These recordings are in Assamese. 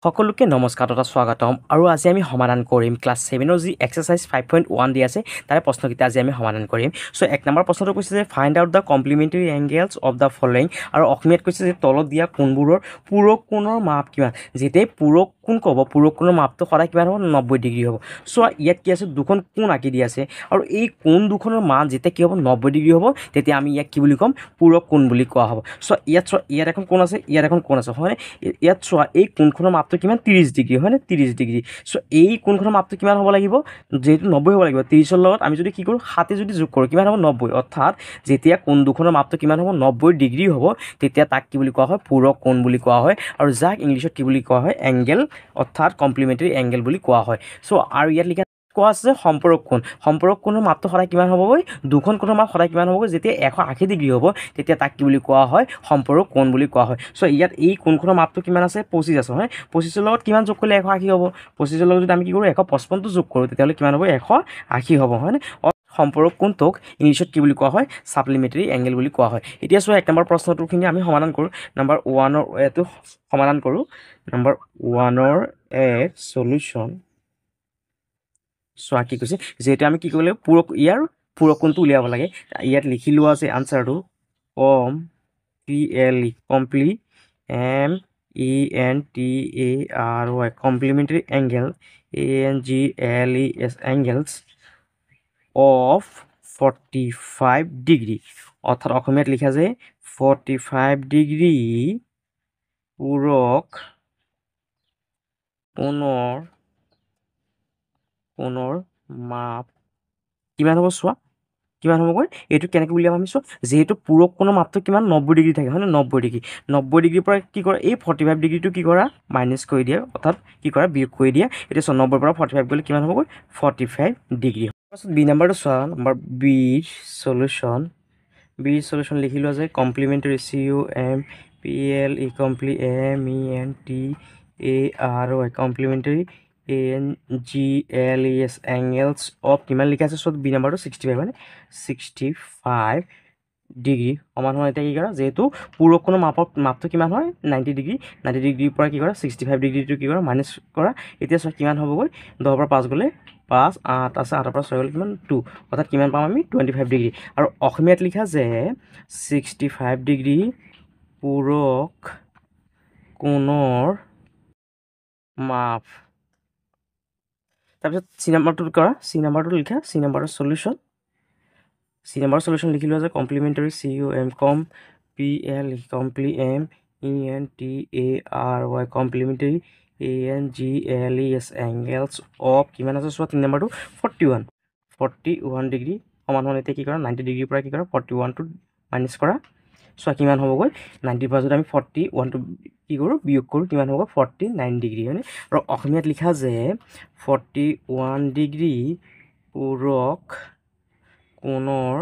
সকলোকে নমস্কাৰ তথা স্বাগতম আৰু আজি আমি সমাধান কৰিম ক্লাছ 7 যি এক্সাৰসাইজ 5.1 দি আছে তাৰে প্ৰশ্নকেইটা আজি আমি সমাধান কৰিম সো এক নম্বৰ প্ৰশ্নটো কৈছে যে find out the complementary angles of the following আৰু অসমীয়াত কৈছে যে তলত দিয়া কোণবোৰৰ পূৰক কোণৰ মাপ কিমান যেতিয়াই পূৰক কোণ ক'ব পূৰক কোণৰ মাপটো সদায় কিমান হ'ব 90 ডিগ্ৰী হ'ব সো ইয়াত কি আছে দুখন কোণ আঁকি দি আছে আৰু এই কোণ দুখনৰ মান যেতিয়া কি হ'ব 90 ডিগ্ৰী হ'ব তেতিয়া আমি ইয়াক কি বুলি ক'ম পূৰক কোণ বুলি কোৱা হ'ব সো ইয়াত এখন কোণ আছে ইয়াত এখন কোণ আছে হয়নে ইয়াত চোৱা এই কোণখনৰ মাপটো কিমান 30 ডিগ্ৰী হয়নে 30 ডিগ্ৰী সো এই কোণখনৰ মাপটো কিমান হ'ব লাগিব যেহেতু 90 হ'ব লাগিব 30 ৰ লগত আমি যদি কি কৰোঁ 7 যদি যোগ কৰোঁ কিমান হ'ব 90 অৰ্থাৎ যেতিয়া কোণ দুখনৰ মাপটো কিমান হ'ব 90 ডিগ্ৰী হ'ব তেতিয়া তাক কি বুলি কোৱা হয় পূৰক কোণ বুলি কোৱা হয় আৰু যাক ইংলিছত কি বুলি কোৱা হয় এংগেল অৰ্থাৎ কমপ্লিমেণ্টাৰী এংগেল বুলি কোৱা হয় সো আৰু ইয়াত লিখা কোৱা আছে সম্পূৰক কোণৰ মাপটো সদায় কিমান হ'বগৈ দুখন কোণৰ মাপ সদায় কিমান হ'বগৈ যেতিয়া 180 ডিগ্ৰী হ'ব তেতিয়া তাক কি বুলি কোৱা হয় সম্পূৰক কোণ বুলি কোৱা হয় সো ইয়াত এই কোণখনৰ মাপটো কিমান আছে 25 আছে হয় 25 ৰ লগত কিমান যোগ কৰিলে 180 হ'ব 25 ৰ লগত যদি আমি কি কৰোঁ 155 টো যোগ কৰোঁ তেতিয়াহ'লে কিমান হ'ব 180 হ'ব হয়নে সম্পূৰক কোণটোক ইংলিছত কি বুলি কোৱা হয় সাপ্লিমেণ্টাৰী এংগেল বুলি কোৱা হয় এতিয়া চোৱা এক নম্বৰ প্ৰশ্নটোখিনি আমি সমাধান কৰোঁ নম্বৰ 1 এটো সমাধান কৰোঁ নম্বৰ 1 এক সলিউশন চোৱা কি কৈছে যেহেতু আমি কি কৰিব লাগিব ইয়াৰ পূৰক কোণটো উলিয়াব লাগে ইয়াত লিখি লোৱা আছে আনসাৰটো complementary angle ANGLES angles of 45 degree অৰ্থাৎ অসমীয়াত লিখা যায় 45 ডিগ্ৰী পূৰক কোণৰ মাপ কিমান হ'ব চোৱা কিমান হ'বগৈ এইটো কেনেকৈ উলিয়াম আমি চোৱা যেহেতু পূৰক কোণৰ মাপটো কিমান 90 ডিগ্ৰী থাকে হয়নে 90 ডিগ্ৰীৰ পৰা কি কৰা এই 45 ডিগ্ৰীটো কি কৰা মাইনাছ কৰি দিয়া অৰ্থাৎ কি কৰা বিয়োগ কৰি দিয়া এতিয়া চোৱা 90 পৰা 45 গ'লে কিমান হ'বগৈ 45 ডিগ্ৰী তাৰপাছত বি নাম্বাৰটো চোৱা নম্বৰ বিৰ সলিউশ্যন লিখি লোৱা যায় complementary COMPLEMENTARY complementary ANGLES angles of কিমান লিখা আছে চোৱা বি নাম্বাৰটো 65 মানে 65 ডিগ্ৰী সমান হয় এতিয়া কি কৰা যেহেতু পূৰক কোণৰ মাপটো কিমান হয় 90 ডিগ্ৰীৰ পৰা কি কৰা 65 ডিগ্ৰীটো কি কৰা মাইনাছ কৰা এতিয়া চোৱা কিমান হ'বগৈ 10 পৰা 5 গ'লে 5 8 আছে 8 পৰা 6 গ'লে কিমান 2 অৰ্থাৎ কিমান পাম আমি 25 ডিগ্ৰী আৰু অসমীয়াত লিখা যে 65 ডিগ্ৰী পূৰক কোণৰ মাপ তাৰপিছত চি নাম্বাৰটো কৰা চি নাম্বাৰটো লিখা চি নাম্বাৰৰ সলিউশ্যন লিখি লোৱা যে complementary COMPLEMENTARY complementary ANGLES angles of কিমান আছে চোৱা 3 নাম্বাৰটো 41 ডিগ্ৰী সমান হয় এতিয়া কি কৰা 90 ডিগ্ৰীৰ পৰা কি কৰা 41টো মাইনাছ কৰা চোৱা কিমান হ'বগৈ 90 পৰা যদি আমি 41টো কি কৰোঁ বিয়োগ কৰোঁ কিমান হ'ব 49 ডিগ্ৰী হয়নে আৰু অসমীয়াত লিখা যে 41 ডিগ্ৰী পূৰক কোণৰ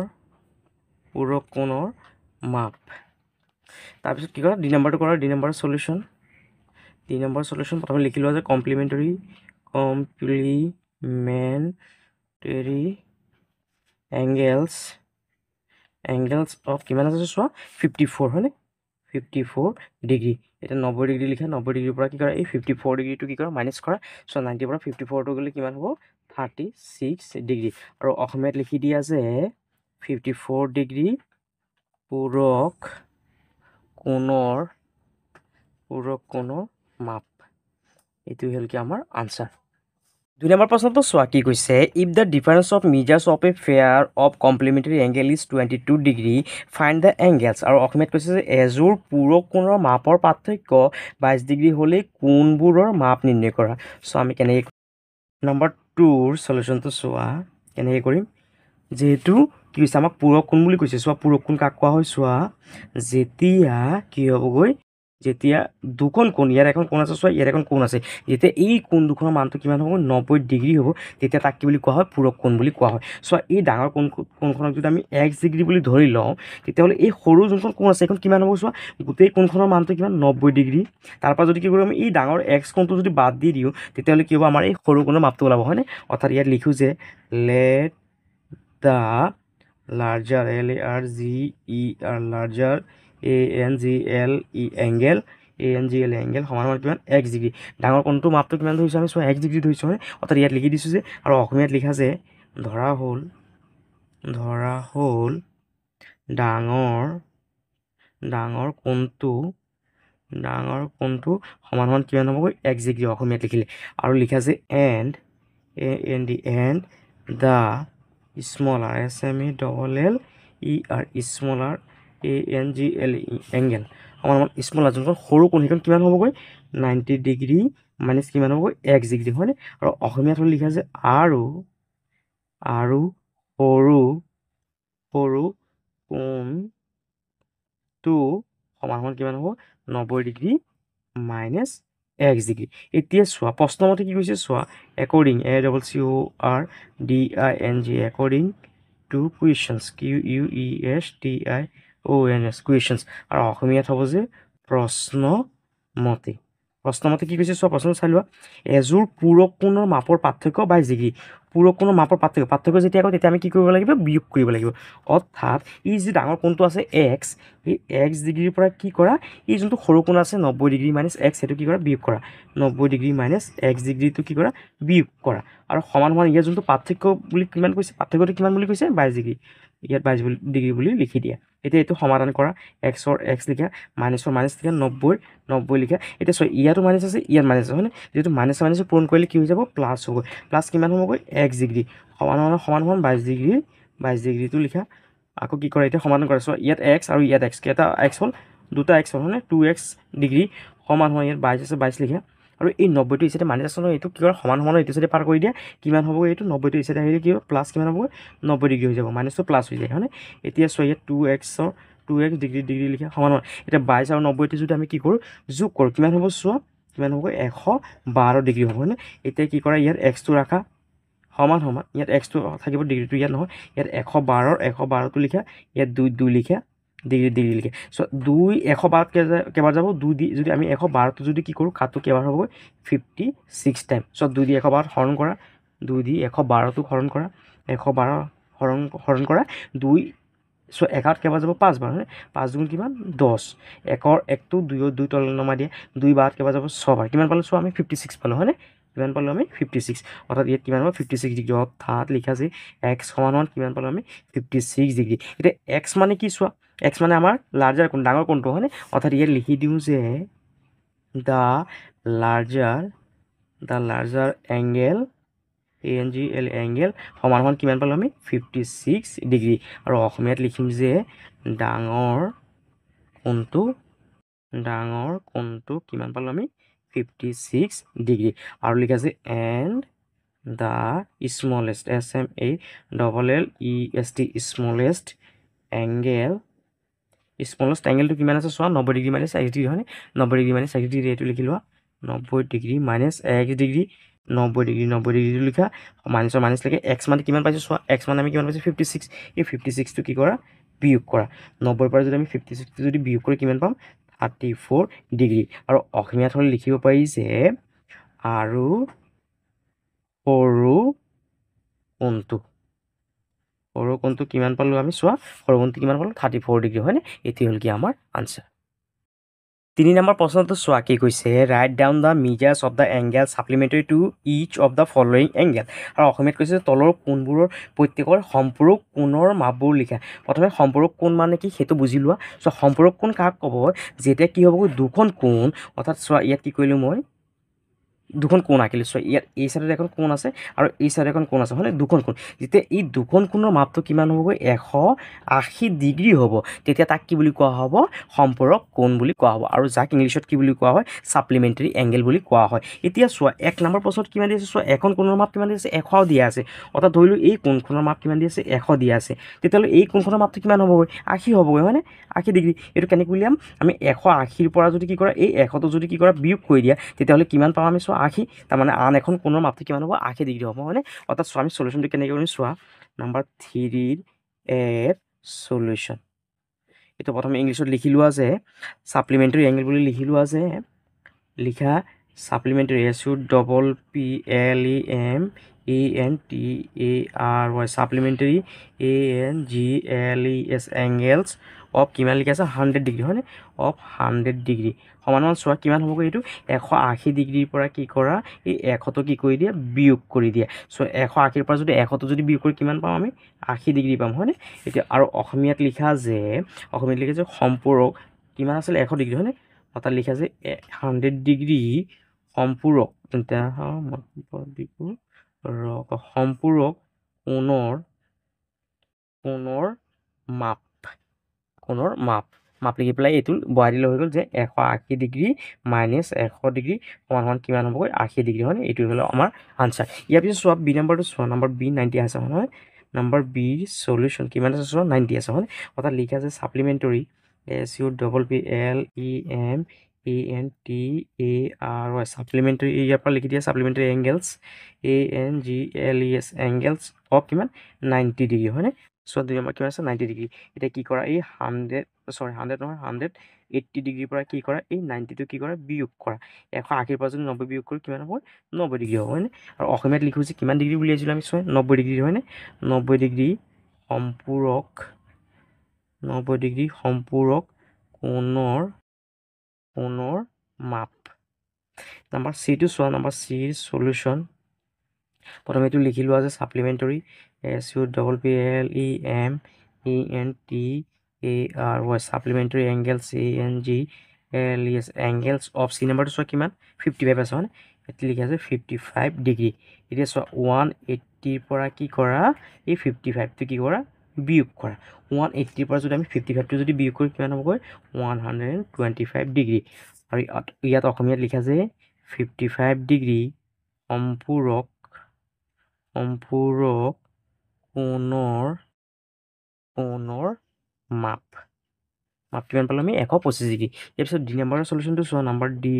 মাপ তাৰপিছত কি কৰা ডি নাম্বাৰটো কৰা ডি নাম্বাৰৰ সলিউশ্যন প্ৰথমে লিখি লোৱা যে কমপ্লিমেণ্টাৰী এংগেলছ অফ কিমান আছে চোৱা 54 হয়নে 54 ডিগ্ৰী এতিয়া 90 ডিগ্ৰী লিখা 90 ডিগ্ৰীৰ পৰা কি কৰা এই 54 ডিগ্ৰীটো কি কৰা মাইনাছ কৰা চ' 90 পৰা 54টো গ'লে কিমান হ'ব 36 ডিগ্ৰী আৰু অসমীয়াত লিখি দিয়া যে 54 ডিগ্ৰী পূৰক কোণৰ মাপ এইটো হ'ল কি আমাৰ আনসাৰ 2 নম্বৰ প্ৰশ্নটো চোৱা কি কৈছে if the difference of measures of a pair of complementary angle is 22 degree find the angles আৰু অসমীয়াত কৈছে যে এযোৰ পূৰক কোণৰ মাপৰ পাৰ্থক্য 22 ডিগ্ৰী হ'লে কোণবোৰৰ মাপ নিৰ্ণয় কৰা চ' আমি কেনেকৈ নম্বৰ 2ৰ সলিউশ্যনটো চোৱা কেনেকৈ কৰিম যেহেতু কি কৈছে আমাক পূৰক কোণ বুলি কৈছে চোৱা পূৰক কোণ কাক কোৱা হয় চোৱা যেতিয়া কি হ'বগৈ যেতিয়া দুখন কোণ ইয়াৰ এখন কোণ আছে চোৱা ইয়াৰ এখন কোণ আছে যেতিয়া এই কোণ দুখনৰ মানটো কিমান হ'ব 90 ডিগ্ৰী হ'ব তেতিয়া তাক কি বুলি কোৱা হয় পূৰক কোণ বুলি কোৱা হয় চোৱা এই ডাঙৰ কোণখনক যদি আমি x ডিগ্ৰী বুলি ধৰি লওঁ তেতিয়াহ'লে এই সৰু যোনখন কোণ আছে এইখন কিমান হ'ব চোৱা গোটেই কোণখনৰ মানটো কিমান 90 ডিগ্ৰী তাৰপৰা যদি কি কৰোঁ আমি এই ডাঙৰ x কোণটো যদি বাদ দি দিওঁ তেতিয়াহ'লে কি হ'ব আমাৰ এই সৰু কোণৰ মাপটো ওলাব হয়নে অৰ্থাৎ ইয়াত লিখোঁ যে let the larger LARGER ANGLE angle ANGL angle সমান সমান কিমান x ডিগ্ৰী ডাঙৰ কোণটো মাপটো কিমান ধৰিছোঁ আমি চোৱা x ডিগ্ৰী ধৰিছোঁ হয় অৰ্থাৎ ইয়াত লিখি দিছোঁ যে আৰু অসমীয়াত লিখা যে ধৰা হ'ল ডাঙৰ কোণটো সমান সমান কিমান হ'বগৈ x ডিগ্ৰী অসমীয়াত লিখিলে আৰু লিখা যে and the smaller SMALLER smaller ANGL angle সমান সমান স্মলাৰ যোনখন সৰু কোণ সেইখন কিমান হ'বগৈ 90 ডিগ্ৰী মাইনাছ কিমান হ'বগৈ x ডিগ্ৰী হয়নে আৰু অসমীয়াত হ'ল লিখা যে আৰু সৰু কোণটো সমান সমান কিমান হ'ব 90 ডিগ্ৰী মাইনাছ x ডিগ্ৰী এতিয়া চোৱা প্ৰশ্নমতে কি কৈছে চোৱা according ACCORDING according to questions QUESTIONS questions আৰু অসমীয়াত হ'ব যে প্ৰশ্নমতে কি কৈছে চোৱা প্ৰশ্ন চাই লোৱা এযোৰ পূৰক কোণৰ মাপৰ পাৰ্থক্য 22 ডিগ্ৰী পূৰক কোণৰ মাপৰ পাৰ্থক্য যেতিয়া কওঁ তেতিয়া আমি কি কৰিব লাগিব বিয়োগ কৰিব লাগিব অৰ্থাৎ ই যি ডাঙৰ কোণটো আছে x এই x ডিগ্ৰীৰ পৰা কি কৰা ই যোনটো সৰু কোণ আছে 90 ডিগ্ৰী মাইনাছ x সেইটো কি কৰা বিয়োগ কৰা 90 ডিগ্ৰী মাইনাছ x ডিগ্ৰীটো কি কৰা বিয়োগ কৰা আৰু সমান সমান ইয়াৰ যোনটো পাৰ্থক্য বুলি কিমান কৈছে পাৰ্থক্যটো কিমান বুলি কৈছে 22 ডিগ্ৰী ইয়াত 22 ডিগ্ৰী বুলি লিখি দিয়া এতিয়া এইটো সমাধান কৰা xৰ x লিখা মাইনাছৰ মাইনাছ লিখা 90 লিখা এতিয়া চোৱা ইয়াতো মাইনাছ আছে ইয়াত মাইনাছ আছে হয়নে যিহেতু মাইনাছ পূৰণ কৰিলে কি হৈ যাব প্লাছ হ'ব প্লাছ কিমান হ'বগৈ x ডিগ্ৰী সমান 22 ডিগ্ৰীটো লিখা আকৌ কি কৰা এতিয়া সমাধান কৰা চোৱা ইয়াত x আৰু ইয়াত x কেইটা x হ'ল দুটা x হ'ল হয়নে 2x ডিগ্ৰী সমান ইয়াত 22 আছে 22 লিখা আৰু এই 90টো এই চাইডে মাইনাছ আছে নহয় এইটো কি কৰা সমান এইটো চাইডে পাৰ কৰি দিয়া কিমান হ'ব এইটো 90টো এই চাইডে আহিলে কি হ'ব প্লাছ কিমান হ'ব 90 ডিগ্ৰী হৈ যাব মাইনাছটো প্লাছ হৈ যায় হয়নে এতিয়া চোৱা ইয়াত 2x ডিগ্ৰী লিখা সমান এতিয়া 22 আৰু 90টো যদি আমি কি কৰোঁ যোগ কৰোঁ কিমান হ'ব চোৱা কিমান হ'ব 112 ডিগ্ৰী হ'ব হয়নে এতিয়া কি কৰা ইয়াত xটো ৰাখা সমান ইয়াত xটো থাকিব ডিগ্ৰীটো ইয়াত নহয় ইয়াত 112টো লিখা ইয়াত 2 লিখা ডিগ্ৰী লিখে চ' 112 কেইবাৰ যাব 2 দি যদি আমি 112টো যদি কি কৰোঁ কাটো কেইবাৰ হ'ব 56 টাইম চ' 2 দি 112 হৰণ কৰা 2 দি 112টো হৰণ কৰা 112 হৰণ কৰা 2 চ' 1ত কেইবাৰ যাব 5 বাৰ হয়নে 5 দুগুণ কিমান 10 1টো 2 তললৈ নমাই দিয়ে 2 বাৰত কেইবাৰ যাব 6 বাৰ কিমান পালোঁ চ' আমি 56 পালোঁ হয়নে কিমান পালোঁ আমি 56 অৰ্থাৎ ইয়াত কিমান হ'ব 56 ডিগ্ৰী অৰ্থাৎ লিখা যে x সমান কিমান পালোঁ আমি 56 ডিগ্ৰী এতিয়া x মানে কি চোৱা x মানে আমাৰ লাৰ্জাৰ কোণ ডাঙৰ কোণটো হয়নে অৰ্থাৎ ইয়াত লিখি দিওঁ যে the larger angle ANGL angle সমান কিমান পালোঁ আমি 56 ডিগ্ৰী আৰু অসমীয়াত লিখিম যে ডাঙৰ কোণটো কিমান পালোঁ আমি 56 ডিগ্ৰী আৰু লিখা আছে and the smallest SMALLEST smallest এংগেলটো কিমান আছে চোৱা 90 ডিগ্ৰী মাইনাছ x ডিগ্ৰী হয়নে 90 ডিগ্ৰী মাইনাছ x ডিগ্ৰী এইটো লিখি লোৱা 90 ডিগ্ৰী মাইনাছ x ডিগ্ৰী 90 ডিগ্ৰীটো লিখা মাইনাছ লিখে x মানে কিমান পাইছোঁ চোৱা x মানে আমি কিমান পাইছোঁ 56 এই 56টো কি কৰা বিয়োগ কৰা 90ৰ পৰা যদি আমি 56টো যদি বিয়োগ কৰি কিমান পাম 34 ডিগ্ৰী আৰু অসমীয়াত হ'লে লিখিব পাৰি যে আৰু সৰু কোণটো কিমান পালোঁ আমি চোৱা সৰু কোণটো কিমান পালোঁ 34 ডিগ্ৰী হয়নে এইটো হ'ল কি আমাৰ আনচাৰ 3 নম্বৰ প্ৰশ্নটো চোৱা কি কৈছে right down the measures of the angle supplementary two is of the following angle আৰু অসমীয়াত কৈছে তলৰ কোণবোৰৰ প্ৰত্যেকৰ সম্পূৰক কোণৰ মাপবোৰ লিখা প্ৰথমে সম্পূৰক কোণ মানে কি সেইটো বুজি লোৱা চ' সম্পূৰক কোণ কাক ক'ব যেতিয়া কি হ'ব দুখন কোণ অৰ্থাৎ চোৱা ইয়াত কি কৰিলোঁ মই দুখন কোণ আঁকিলোঁ চোৱা ইয়াত এই চাইডত এখন কোণ আছে আৰু এই চাইডত এখন কোণ আছে হয়নে দুখন কোণ যেতিয়া এই দুখন কোণৰ মাপটো কিমান হ'বগৈ 180 ডিগ্ৰী হ'ব তেতিয়া তাক কি বুলি কোৱা হ'ব সম্পূৰক কোণ বুলি কোৱা হ'ব আৰু যাক ইংলিছত কি বুলি কোৱা হয় ছাপ্লিমেণ্টাৰী এংগেল বুলি কোৱা হয় এতিয়া চোৱা 1 নম্বৰ প্ৰশ্নত কিমান দিয়া আছে চোৱা এখন কোণৰ মাপ কিমান দিয়া আছে 100 দিয়া আছে অৰ্থাৎ ধৰিলোঁ এই কোণখনৰ মাপ কিমান দিয়া আছে 100 দিয়া আছে তেতিয়াহ'লে এই কোণখনৰ মাপটো কিমান হ'বগৈ 80 হ'বগৈ হয়নে 80 ডিগ্ৰী এইটো কেনেকৈ উলিয়াম আমি 180ৰ পৰা যদি কি কৰা এই 100টো যদি কি কৰা বিয়োগ কৰি দিয়া তেতিয়াহ'লে কিমান পাম আমি চোৱা 80 তাৰমানে আন এখন কোণৰ মাপটো কিমান হ'ব 80 ডিগ্ৰী হ'ব হয়নে অৰ্থাৎ চোৱা আমি সলিউশ্যনটো কেনেকৈ কৰিম চোৱা নাম্বাৰ 3ৰ সলিউশ্যন এইটো প্ৰথমে ইংলিছত লিখি লোৱা যে ছাপ্লিমেণ্টাৰী এংগেল বুলি লিখি লোৱা যে লিখা supplementary SUPPLEMENTARY supplementary ANGLES angles of কিমান লিখা আছে 100 ডিগ্ৰী হয়নে অফ 100 ডিগ্ৰী সমান চোৱা কিমান হ'বগৈ এইটো 180 ডিগ্ৰীৰ পৰা কি কৰা এই 100টো কি কৰি দিয়া বিয়োগ কৰি দিয়া চ' 180ৰ পৰা যদি 100টো যদি বিয়োগ কৰি কিমান পাম আমি 80 ডিগ্ৰী পাম হয়নে এতিয়া আৰু অসমীয়াত লিখা যে সম্পূৰক কিমান আছিলে 100 ডিগ্ৰী হয়নে অৰ্থাৎ লিখা যে 100 ডিগ্ৰী সম্পূৰক তেন্তে সম্পূৰক কোণৰ মাপ লিখি পেলাই এইটো বহাই দিলে হৈ গ'ল যে 180 ডিগ্ৰী মাইনাছ 100 ডিগ্ৰী সমান কিমান হ'বগৈ 80 ডিগ্ৰী হয় এইটো হ'ল আমাৰ আনচাৰ ইয়াৰ পিছত চোৱা বি নাম্বাৰটো চোৱা নাম্বাৰ বি 90 আছে হয় নাম্বাৰ বিৰ সলিউশ্যন কিমান আছে চোৱা 90 আছে হয় অৰ্থাৎ লিখা আছে সাপ্লিমেণ্টাৰী SUPPLEMENTARY সাপ্লিমেণ্টাৰী ইয়াৰ পৰা লিখি দিয়া সাপ্লিমেণ্টাৰী এংগেলছ ANGLES এংগেলছ অফ কিমান 90 ডিগ্ৰী হয়নে চ' দুই নম্বৰ কিমান আছে 90 ডিগ্ৰী এতিয়া কি কৰা এই 180 ডিগ্ৰীৰ পৰা কি কৰা এই 90টো কি কৰা বিয়োগ কৰা 180ৰ পৰা যদি 90 বিয়োগ কৰোঁ কিমান হ'ব 90 ডিগ্ৰী হ'ব হয়নে আৰু অসমীয়াত লিখিছোঁ কিমান ডিগ্ৰী উলিয়াইছিলোঁ আমি চোৱা 90 ডিগ্ৰী হয়নে 90 ডিগ্ৰী সম্পূৰক কোণৰ মাপ নাম্বাৰ চিটো চোৱা নাম্বাৰ চিৰ সলিউশ্যন প্ৰথমে এইটো লিখি লোৱা যে supplementary SUPPLEMENTARY supplementary angles ANGLES angles of C নাম্বাৰটো চোৱা কিমান 55 আছে হয়নে ইয়াত লিখা আছে 55 ডিগ্ৰী এতিয়া চোৱা 180ৰ পৰা কি কৰা এই 55টো কি কৰা বিয়োগ কৰা 180ৰ পৰা যদি আমি 55টো যদি বিয়োগ কৰোঁ কিমান হ'বগৈ 125 ডিগ্ৰী আৰু ইয়াত অসমীয়াত লিখা যে 55 ডিগ্ৰী সম্পূৰক কোণৰ মাপ কিমান পালোঁ আমি 125 ডিগ্ৰী ইয়াৰ পিছত ডি নাম্বাৰৰ সলিউশ্যনটো চোৱা নাম্বাৰ ডি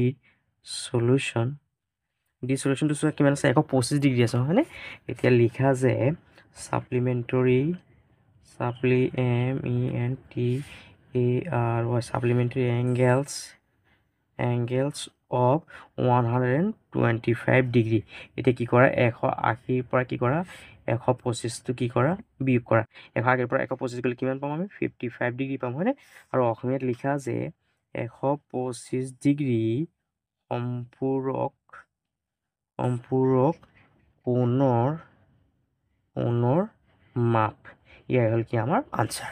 সলিউশ্যনটো চোৱা কিমান আছে 125 ডিগ্ৰী আছে হয়নে এতিয়া লিখা যে সাপ্লিমেণ্টাৰী এংগেলছ অফ 125 ডিগ্ৰী এতিয়া কি কৰা 180ৰ পৰা কি কৰা 125টো কি কৰা বিয়োগ কৰা 180ৰ পৰা 125 গ'লে কিমান পাম আমি 55 ডিগ্ৰী পাম হয়নে আৰু অসমীয়াত লিখা যে 125 ডিগ্ৰী সম্পূৰক কোণৰ মাপ ইয়াৰ হ'ল কি আমাৰ আনচাৰ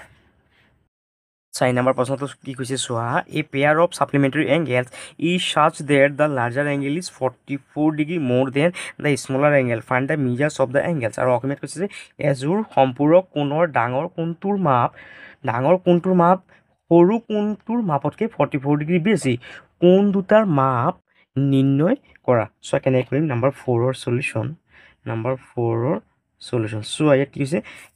4 নম্বৰ প্ৰশ্নটো কি কৈছে চোৱা a pair of supplementary angles is such that the larger angle is 44 degree more than the smaller angle find the measures of the angles আৰু অসমীয়াত কৈছে যে এযোৰ সম্পূৰক কোণৰ ডাঙৰ কোণটোৰ মাপ সৰু কোণটোৰ মাপতকৈ 44 ডিগ্ৰী বেছি কোণ দুটাৰ মাপ নিৰ্ণয় কৰা চোৱা কেনেকৈ কৰিম নাম্বাৰ 4ৰ সলিউশ্যন চোৱা ইয়াত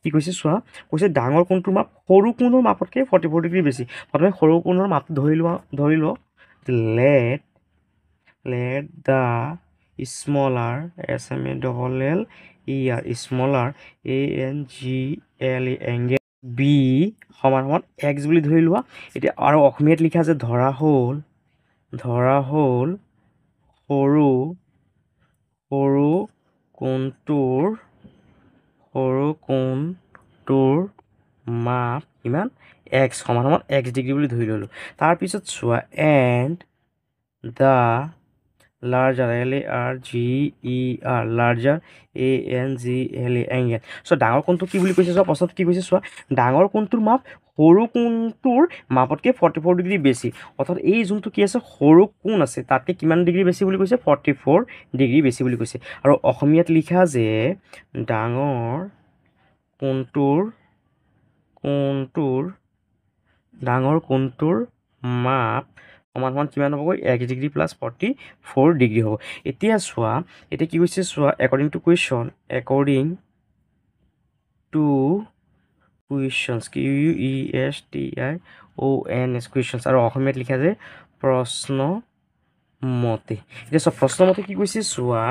কি কৈছে চোৱা কৈছে ডাঙৰ কোণটোৰ মাপ সৰু কোণৰ মাপতকৈ 44 ডিগ্ৰী বেছি প্ৰথমে সৰু কোণৰ মাপটো ধৰি লওঁ let the smaller smaller ANGLE angle B সমান এক্স বুলি ধৰি লোৱা এতিয়া আৰু অসমীয়াত লিখা আছে ধৰা হ'ল সৰু কোণটোৰ মাপ কিমান এক্স সমান এক্স ডিগ্ৰী বুলি ধৰি ল'লোঁ তাৰপিছত চোৱা and the larger larger ANGLE angle চ' ডাঙৰ কোণটো কি বুলি কৈছে চোৱা প্ৰশ্নত কি কৈছে চোৱা ডাঙৰ কোণটোৰ মাপ সৰু কোণটোৰ মাপতকৈ 44 ডিগ্ৰী বেছি অৰ্থাৎ এই যোনটো কি আছে সৰু কোণ আছে তাতকৈ কিমান ডিগ্ৰী বেছি বুলি কৈছে 44 ডিগ্ৰী বেছি বুলি কৈছে আৰু অসমীয়াত লিখা যে ডাঙৰ কোণটোৰ মাপ সমান কিমান হ'বগৈ 1 ডিগ্ৰী প্লাছ 44 ডিগ্ৰী হ'ব এতিয়া কি কৈছে চোৱা একৰ্ডিং টু কুৱেশ্যনছ কুৱেশ্যনছ আৰু অসমীয়াত লিখা যে প্ৰশ্নমতে এতিয়া চোৱা প্ৰশ্নমতে কি কৈছে চোৱা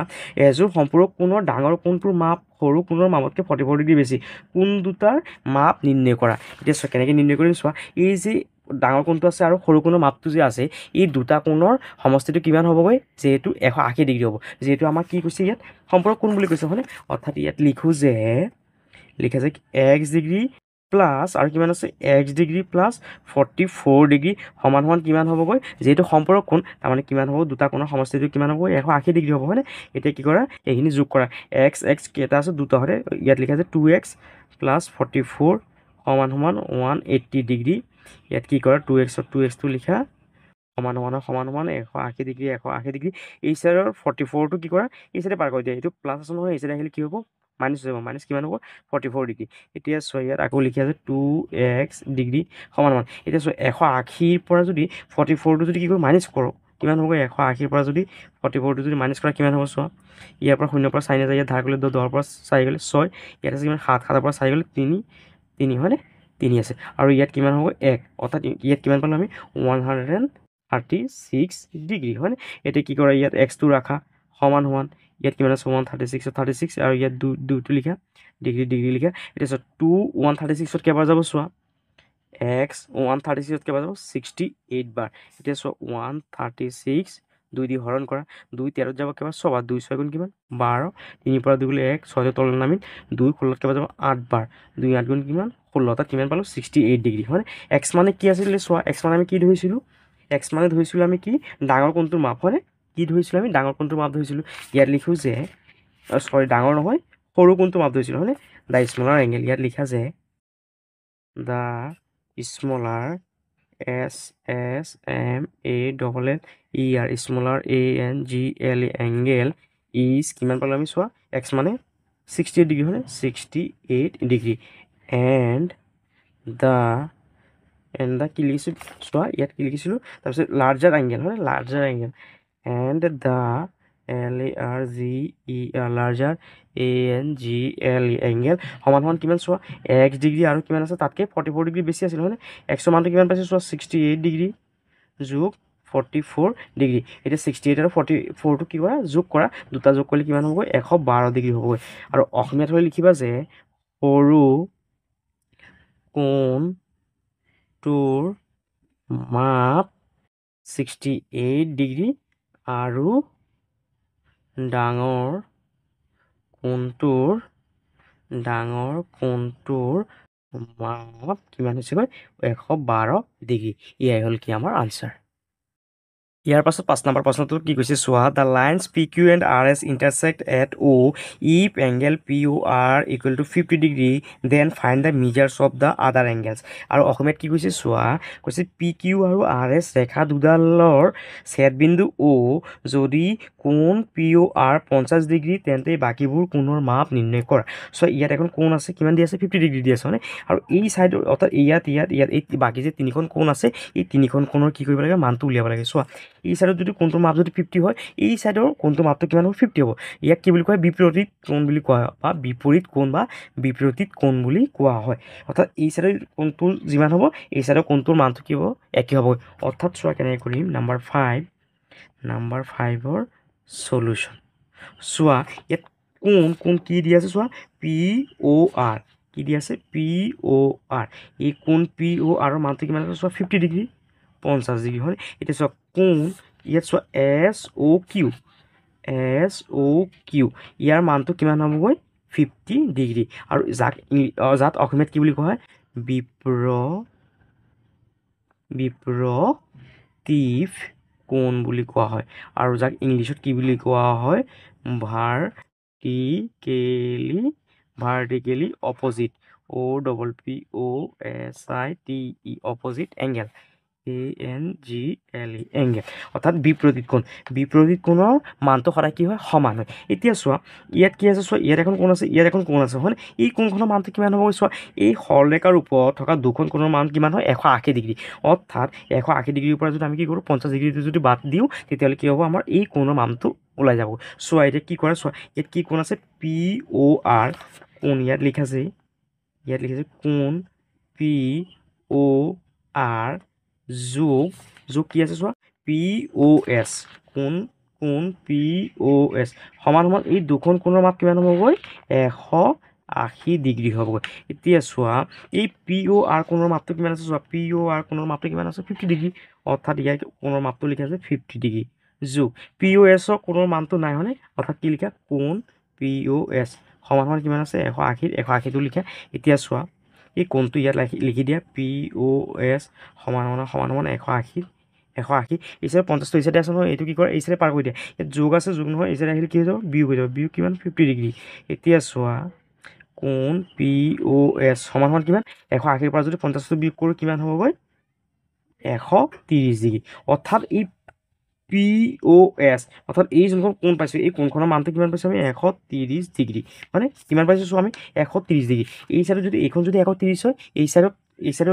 এযোৰ সম্পূৰক কোণৰ ডাঙৰ কোণটোৰ মাপ সৰু কোণৰ মাপতকৈ 44 ডিগ্ৰী বেছি কোণ দুটাৰ মাপ নিৰ্ণয় কৰা এতিয়া চোৱা কেনেকৈ নিৰ্ণয় কৰিম চোৱা এই যে ডাঙৰ কোণটো আছে আৰু সৰু কোণৰ মাপটো যে আছে এই দুটা কোণৰ সমষ্টিটো কিমান হ'বগৈ যিহেতু 180 ডিগ্ৰী হ'ব যিহেতু আমাক কি কৈছে ইয়াত সম্পূৰক কোণ বুলি কৈছে হয়নে অৰ্থাৎ ইয়াত লিখা যে x ডিগ্ৰী প্লাছ আৰু কিমান আছে x ডিগ্ৰী প্লাছ 44 ডিগ্ৰী সমান সমান কিমান হ'বগৈ যিহেতু সম্পূৰক কোণ তাৰমানে কিমান হ'ব দুটা কোণৰ সমষ্টিটো কিমান হ'ব 180 ডিগ্ৰী হ'ব হয়নে এতিয়া কি কৰা এইখিনি যোগ কৰা x কেইটা আছে দুটা হয়নে ইয়াত লিখা আছে 2x প্লাছ 44 সমান সমান 180 ডিগ্ৰী ইয়াত কি কৰা 2xটো লিখা সমান সমান 180 ডিগ্ৰী এই চাইডৰ 44টো কি কৰা এই চাইডে পাৰ কৰি দিয়া এইটো প্লাছ আছে নহয় এই চাইডে আহিলে কি হ'ব মাইনাছ যাব মাইনাছ কিমান হ'ব 44 ডিগ্ৰী এতিয়া চোৱা ইয়াত আকৌ লিখি আছে 2x ডিগ্ৰী সমান এতিয়া চোৱা 180ৰ পৰা যদি 44টো যদি কি কৰোঁ মাইনাছ কৰোঁ কিমান হ'ব 180ৰ পৰা যদি 44টো যদি মাইনাছ কৰা কিমান হ'ব চোৱা ইয়াৰ পৰা 0 পৰা 4 নাযায় ইয়াত ধাৰ কৰিলে 10 পৰা 4 গ'লে 6 ইয়াত আছে কিমান 7 7 পৰা 4 গ'লে 3 হয়নে 3 আছে আৰু ইয়াত কিমান হ'ব 1 অৰ্থাৎ ইয়াত কিমান পালোঁ আমি 136 ডিগ্ৰী হয়নে এতিয়া কি কৰা ইয়াত x টো ৰাখা সমান ইয়াত কিমান আছে 136 আৰু ইয়াত 2টো লিখা ডিগ্ৰী লিখা এতিয়া চোৱা 2 136ত কেইবাৰ যাব চোৱা x 136ত কেইবাৰ যাব 68 বাৰ এতিয়া চোৱা 136 2 দি হৰণ কৰা 2 13ত যাব কেইবাৰ 6 বাৰ 2 6 গুণ কিমান 12 3 পৰা 2 গ'লে 1 6 তলত নামিল 2 16ত কেইবাৰ যাব 8 বাৰ 2 8 গুণ কিমান 16 তাত কিমান পালোঁ 68 ডিগ্ৰী হয়নে x মানে কি আছিলে চোৱা x মানে আমি কি ধৰিছিলোঁ x মানে ধৰিছিলোঁ আমি কি ডাঙৰ কোণটোৰ মাপ হয়নে কি ধৰিছিলোঁ আমি ডাঙৰ কোণটোৰ মাপ ধৰিছিলোঁ ইয়াত লিখোঁ যে ডাঙৰ নহয় সৰু কোণটোৰ মাপ ধৰিছিলোঁ হয়নে দ্য স্মলাৰ এংগেল ইয়াত লিখা যে the smaller SMALLER smaller ANGLE angle is কিমান পালোঁ আমি চোৱা x মানে 68 ডিগ্ৰী হয়নে 68 ডিগ্ৰী এণ্ড দ্য কি লিখিছিলোঁ চোৱা ইয়াত কি লিখিছিলোঁ তাৰপিছত লাৰ্জাৰ এংগেল হয় larger angle and the larger ANGLE angle সমান সমান কিমান চোৱা x ডিগ্ৰী আৰু কিমান আছে তাতকৈ 44 ডিগ্ৰী বেছি আছিল হয়নে এক্সৰ মানটো কিমান পাইছে চোৱা 68 ডিগ্ৰী যোগ 44 ডিগ্ৰী এতিয়া 68 আৰু 44টো কি কৰা যোগ কৰা দুটা যোগ কৰিলে কিমান হ'বগৈ 112 ডিগ্ৰী হ'বগৈ আৰু অসমীয়াত হ'লে লিখিবা যে সৰু কোণটোৰ মাপ 68 ডিগ্ৰী আৰু ডাঙৰ কোণটোৰ মাপ কিমান হৈছেগৈ 112 ডিগ্ৰী এয়াই হ'ল কি আমাৰ আনচাৰ ইয়াৰ পাছত 5 নম্বৰ প্ৰশ্নটো কি কৈছে চোৱা the lines PQ and RS intersect at O if angle POR equal to 50 degree then find the measures of the other angles আৰু অসমীয়াত কি কৈছে চোৱা কৈছে PQ আৰু RS ৰেখা দুডালৰ ছেদবিন্দু O যদি কোণ POR 50 ডিগ্ৰী তেন্তে বাকীবোৰ কোণৰ মাপ নিৰ্ণয় কৰা চ' ইয়াত এখন কোণ আছে কিমান দি আছে 50 ডিগ্ৰী দি আছে হয়নে আৰু এই ছাইড অৰ্থাৎ ইয়াত এই বাকী যে তিনিখন কোণ আছে এই তিনিখন কোণৰ কি কৰিব লাগে মানটো উলিয়াব লাগে চোৱা এই ছাইডত যদি কোণটোৰ মাপ যদি 50 হয় এই ছাইডৰ কোণটোৰ মাপটো কিমান হ'ব 50 হ'ব ইয়াক কি বুলি কয় বিপৰীত কোণ বুলি কোৱা হয় বা বিপৰীত কোণ বুলি কোৱা হয় অৰ্থাৎ এই ছাইডৰ কোণটো যিমান হ'ব এই ছাইডৰ কোণটোৰ মানটো কি হ'ব একে হ'ব অৰ্থাৎ চোৱা কেনেকৈ কৰিম নাম্বাৰ 5ৰ সলিউশ্যন চোৱা ইয়াত কোণ কি দি আছে চোৱা POR কি দি আছে POR এই কোণ POR ৰ মানটো কিমান আছে চোৱা 50 ডিগ্ৰী 50 ডিগ্ৰী হয় এতিয়া চোৱা কোণ ইয়াত চোৱা SOQ ইয়াৰ মানটো কিমান হ'বগৈ 50 ডিগ্ৰী আৰু যাক অসমীয়াত কি বুলি কোৱা হয় বিপৰীত কোণ বুলি কোৱা হয় আৰু যাক ইংলিছত কি বুলি কোৱা হয় vertically opposite OPPOSITE opposite angle ANGLE angle অৰ্থাৎ বিপৰীত কোণৰ মানটো সদায় কি হয় সমান হয় এতিয়া চোৱা ইয়াত কি আছে চোৱা ইয়াত এখন কোণ আছে হয় এই কোণখনৰ মানটো কিমান হ'ব চোৱা এই সৰলৰেখাৰ ওপৰত থকা দুখন কোণৰ মান কিমান হয় 180 ডিগ্ৰী অৰ্থাৎ 180 ডিগ্ৰীৰ পৰা যদি আমি কি কৰোঁ 50 ডিগ্ৰীটো যদি বাদ দিওঁ তেতিয়াহ'লে কি হ'ব আমাৰ এই কোণৰ মানটো ওলাই যাব চোৱা এতিয়া কি কৰা চোৱা ইয়াত কি কোণ আছে POR কোণ ইয়াত লিখাছে কোণ POR যোগ কি আছে চোৱা POS কোণ POS সমান এই দুখন কোণৰ মাপ কিমান হ'বগৈ 180 ডিগ্ৰী হ'বগৈ এতিয়া চোৱা এই POR কোণৰ মাপটো কিমান আছে চোৱা POR কোণৰ মাপটো কিমান আছে 50 ডিগ্ৰী অৰ্থাৎ ইয়াৰ কোণৰ মাপটো লিখা আছে 50 ডিগ্ৰী যোগ POS ৰ কোণৰ মানটো নাই হয়নে অৰ্থাৎ কি লিখা কোণ POS সমান কিমান আছে 180টো লিখা এতিয়া চোৱা এই কোণটো ইয়াত লিখি দিয়া POS সমান 180 এই চাইডে 50 এই চাইডে আছে নহয় এইটো কি কৰে এই চাইডে পাৰ কৰি দিয়া ইয়াত যোগ আছে যোগ নহয় এই চাইডে আহিলে কি হৈ যাব বিয়োগ হৈ যাব বিয়োগ কিমান 50 ডিগ্ৰী এতিয়া চোৱা কোণ POS সমান কিমান 180 পৰা যদি 50টো বিয়োগ কৰোঁ কিমান হ'বগৈ 130 ডিগ্ৰী অৰ্থাৎ এই POS অৰ্থাৎ এই যোনখন কোণ পাইছোঁ এই কোণখনৰ মানটো কিমান পাইছোঁ আমি 130 ডিগ্ৰী মানে কিমান পাইছোঁ চোৱা আমি 130 ডিগ্ৰী এই চাইডত যদি এইখন যদি 130 হয় এই চাইডৰ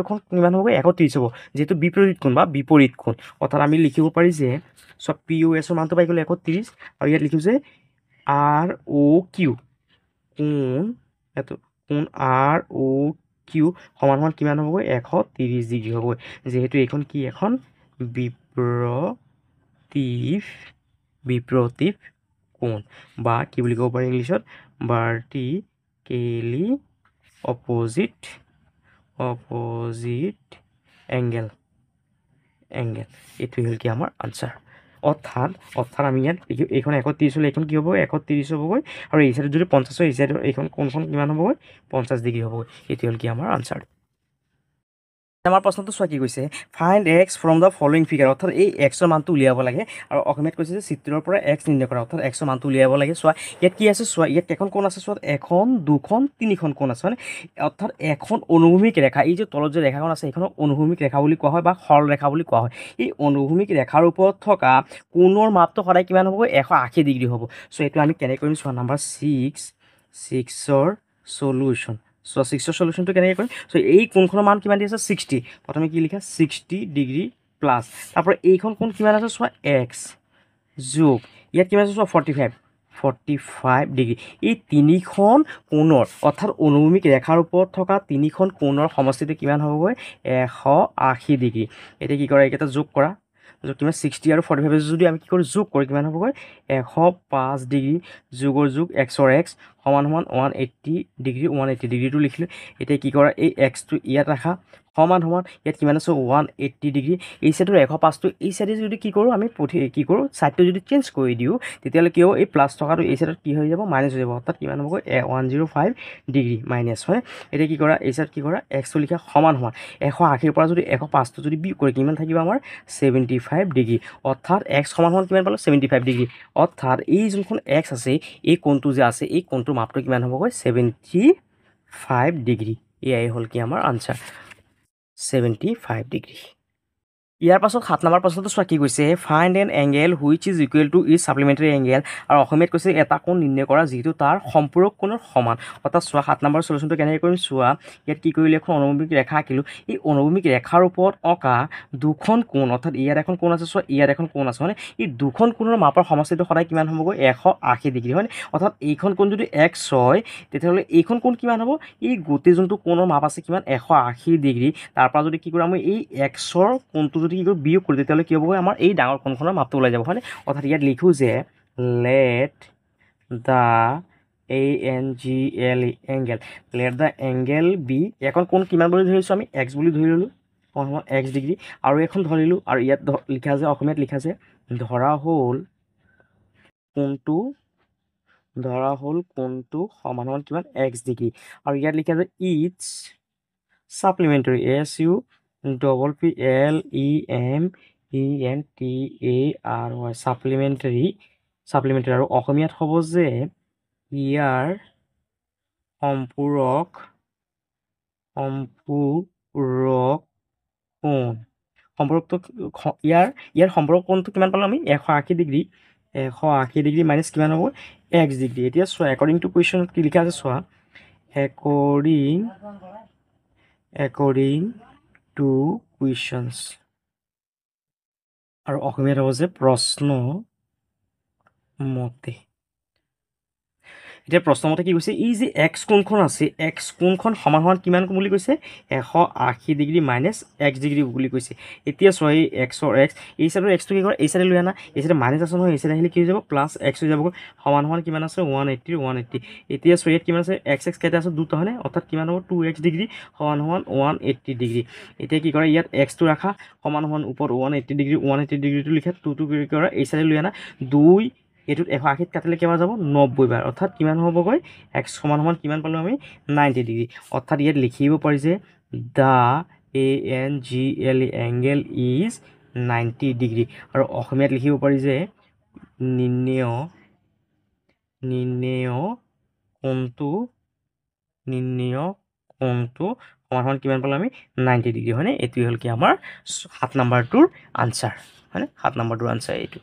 এখন কিমান হ'ব 130 হ'ব যেহেতু বিপৰীত কোণ বা বিপৰীত কোণ অৰ্থাৎ আমি লিখিব পাৰি যে চব POS ৰ মানটো পাই গ'লে 130 আৰু ইয়াত লিখিছোঁ যে ROQ কোণ এইটো কোণ ROQ সমান কিমান হ'বগৈ 130 ডিগ্ৰী হ'বগৈ যেহেতু এইখন কি এখন বিপ্ৰতীভ কোণ বা কি বুলি ক'ব পাৰি ইংলিছত ভাৰ্টিকেলি অপজিট এংগেল এইটোৱে হ'ল কি আমাৰ আনচাৰ অৰ্থাৎ আমি ইয়াত এইখন 130 হ'লে এইখন কি হ'ব 130 হ'বগৈ আৰু এই চাইডত যদি 50 হয় এই চাইডৰ এইখন কোণখন কিমান হ'বগৈ 50 ডিগ্ৰী হ'বগৈ এইটো হ'ল কি আমাৰ আনচাৰ আমাৰ প্ৰশ্নটো চোৱা কি কৈছে find x from the following figure অৰ্থাৎ এই এক্সৰ মানটো উলিয়াব লাগে আৰু অসমীয়াত কৈছে যে চিত্ৰৰ পৰা x নিৰ্ণয় কৰা অৰ্থাৎ এক্সৰ মানটো উলিয়াব লাগে চোৱা ইয়াত কি আছে চোৱা ইয়াত কেইখন কোণ আছে চোৱা এখন দুখন তিনিখন কোণ আছে মানে অৰ্থাৎ এখন অনুভূমিক ৰেখা এই যে তলত যে ৰেখাখন আছে সেইখনক অনুভূমিক ৰেখা বুলি কোৱা হয় বা সৰল ৰেখা বুলি কোৱা হয় এই অনুভূমিক ৰেখাৰ ওপৰত থকা কোণৰ মাপটো সদায় কিমান হ'ব 180 ডিগ্ৰী হ'ব চ' এইটো আমি কেনেকৈ কৰিম চোৱা নাম্বাৰ 6ৰ সলিউশ্যন চ' 6ৰ সলিউশ্যনটো কেনেকৈ কৰিম চ' এই কোণখনৰ মান কিমান দি আছে 60 প্ৰথমে কি লিখা 60 ডিগ্ৰী প্লাছ তাৰপৰা এইখন কোণ কিমান আছে চোৱা x যোগ ইয়াত কিমান আছে চোৱা 45 ডিগ্ৰী এই তিনিখন কোণৰ অৰ্থাৎ অনুভূমিক ৰেখাৰ ওপৰত থকা তিনিখন কোণৰ সমষ্টিটো কিমান হ'বগৈ 180 ডিগ্ৰী এতিয়া কি কৰা এইকেইটা যোগ কৰা কিমান 60 আৰু 45 যদি আমি কি কৰোঁ যোগ কৰোঁ কিমান হ'বগৈ 105 ডিগ্ৰী যোগৰ যোগ xৰ x সমান 180 ডিগ্ৰী 180 ডিগ্ৰীটো লিখিলোঁ এতিয়া কি কৰা এই xটো ইয়াত ৰাখা সমান ইয়াত কিমান আছে 180 ডিগ্ৰী এই চাইডৰ 105টো এই চাইডে যদি কি কৰোঁ আমি কি কৰোঁ চাইডটো যদি চেঞ্জ কৰি দিওঁ তেতিয়াহ'লে কি হ'ব এই প্লাছ থকাটো এই চাইডত কি হৈ যাব মাইনাছ হৈ যাব অৰ্থাৎ কিমান হ'বগৈ 105 ডিগ্ৰী মাইনাছ হয় এতিয়া কি কৰা এই চাইড কি কৰা xটো লিখা সমান 180ৰ পৰা যদি 105টো যদি বিয়োগ কৰি কিমান থাকিব আমাৰ 75 ডিগ্ৰী অৰ্থাৎ x সমান কিমান পালোঁ 75 ডিগ্ৰী অৰ্থাৎ এই যোনখন x আছে এই কোণটো যে আছে এই কোণটোৰ মাপটো কিমান হ'বগৈ 75 ডিগ্ৰী এয়াই হ'ল কি আমাৰ আনচাৰ 75 ডিগ্ৰী ইয়াৰ পাছত 7 নম্বৰ প্ৰশ্নটো চোৱা কি কৈছে find N angle which is equal to is supplementary angle আৰু অসমীয়াত কৈছে এটা কোণ নিৰ্ণয় কৰা যিটো তাৰ সম্পূৰক কোণৰ সমান অৰ্থাৎ চোৱা 7 নম্বৰ সলিউশ্যনটো কেনেকৈ কৰিম চোৱা ইয়াত কি কৰিলে এখন অনুভূমিক ৰেখা আঁকিলোঁ এই অনুভূমিক ৰেখাৰ ওপৰত অঁকা দুখন কোণ অৰ্থাৎ ইয়াত এখন কোণ আছে চোৱা ইয়াত এখন কোণ আছে হয়নে এই দুখন কোণৰ মাপৰ সমষ্টিটো সদায় কিমান হ'বগৈ 180 ডিগ্ৰী হয়নে অৰ্থাৎ এইখন কোণ যদি x হয় তেতিয়াহ'লে এইখন কোণ কিমান হ'ব এই গোটেই যোনটো কোণৰ মাপ আছে কিমান 180 ডিগ্ৰী তাৰপৰা যদি কি কৰোঁ আমি এই xৰ কোণটো যদি কি কৰোঁ বিয়োগ কৰোঁ তেতিয়াহ'লে কি হ'বগৈ আমাৰ এই ডাঙৰ কোণখনৰ মাপটো ওলাই যাব হয়নে অৰ্থাৎ ইয়াত লিখোঁ যে লেট দ্য এংগেল বি এখন কোণ কিমান বুলি ধৰিছোঁ আমি x বুলি ধৰি ল'লোঁ x ডিগ্ৰী আৰু এখন ধৰিলোঁ আৰু ইয়াত লিখা যে অসমীয়াত লিখা যে ধৰা হ'ল কোণটো সমান কিমান x ডিগ্ৰী আৰু ইয়াত লিখা যে ইটছ ছাপ্লিমেণ্টাৰী SUPPLEMENTARY ছাপ্লিমেণ্টাৰী আৰু অসমীয়াত হ'ব যে ইয়াৰ সম্পূৰক কোণ সম্পূৰকটো ইয়াৰ সম্পূৰক কোণটো কিমান পালোঁ আমি 180 ডিগ্ৰী মাইনাছ কিমান হ'ব x ডিগ্ৰী এতিয়া চোৱা একৰ্ডিং টু কুৱেশ্যনত কি লিখা আছে চোৱা একৰ্ডিং টু কুৱেশ্যনছ আৰু অসমীয়াত হ'ব যে প্ৰশ্ন মতে এতিয়া প্ৰশ্নমতে কি কৈছে এই যে x কোণখন আছে x কোণখন সমান কিমান বুলি কৈছে 180 ডিগ্ৰী মাইনাছ x ডিগ্ৰী বুলি কৈছে এতিয়া চোৱা এই xৰ x এই চাইডৰ xটো কি কৰে এই চাইডে লৈ আনা এই চাইডে মাইনাছ আছে নহয় এই চাইডে আহিলে কি হৈ যাব প্লাছ x হৈ যাবগৈ সমান কিমান আছে 180 এতিয়া চোৱা ইয়াত কিমান আছে x কেইটা আছে দুটা হয়নে অৰ্থাৎ কিমান হ'ব 2x ডিগ্ৰী সমান 180 ডিগ্ৰী এতিয়া কি কৰে ইয়াত xটো ৰাখা সমান ওপৰত 180 ডিগ্ৰীটো লিখা 2 কি কৰা এই চাইডে লৈ আনা 2 এইটোত 180 কাটিলে কেইবাৰ যাব 90 বাৰ অৰ্থাৎ কিমান হ'বগৈ x সমান সমান কিমান পালোঁ আমি 90 ডিগ্ৰী অৰ্থাৎ ইয়াত লিখিব পাৰি যে the ANGLE angle is 90 degree আৰু অসমীয়াত লিখিব পাৰি যে নিৰ্ণেয় কোণটো সমান সমান কিমান পালোঁ আমি 90 ডিগ্ৰী হয়নে এইটোৱে হ'ল কি আমাৰ 7 নম্বৰটোৰ আনচাৰ হয়নে 7 নম্বৰটোৰ আনচাৰ এইটো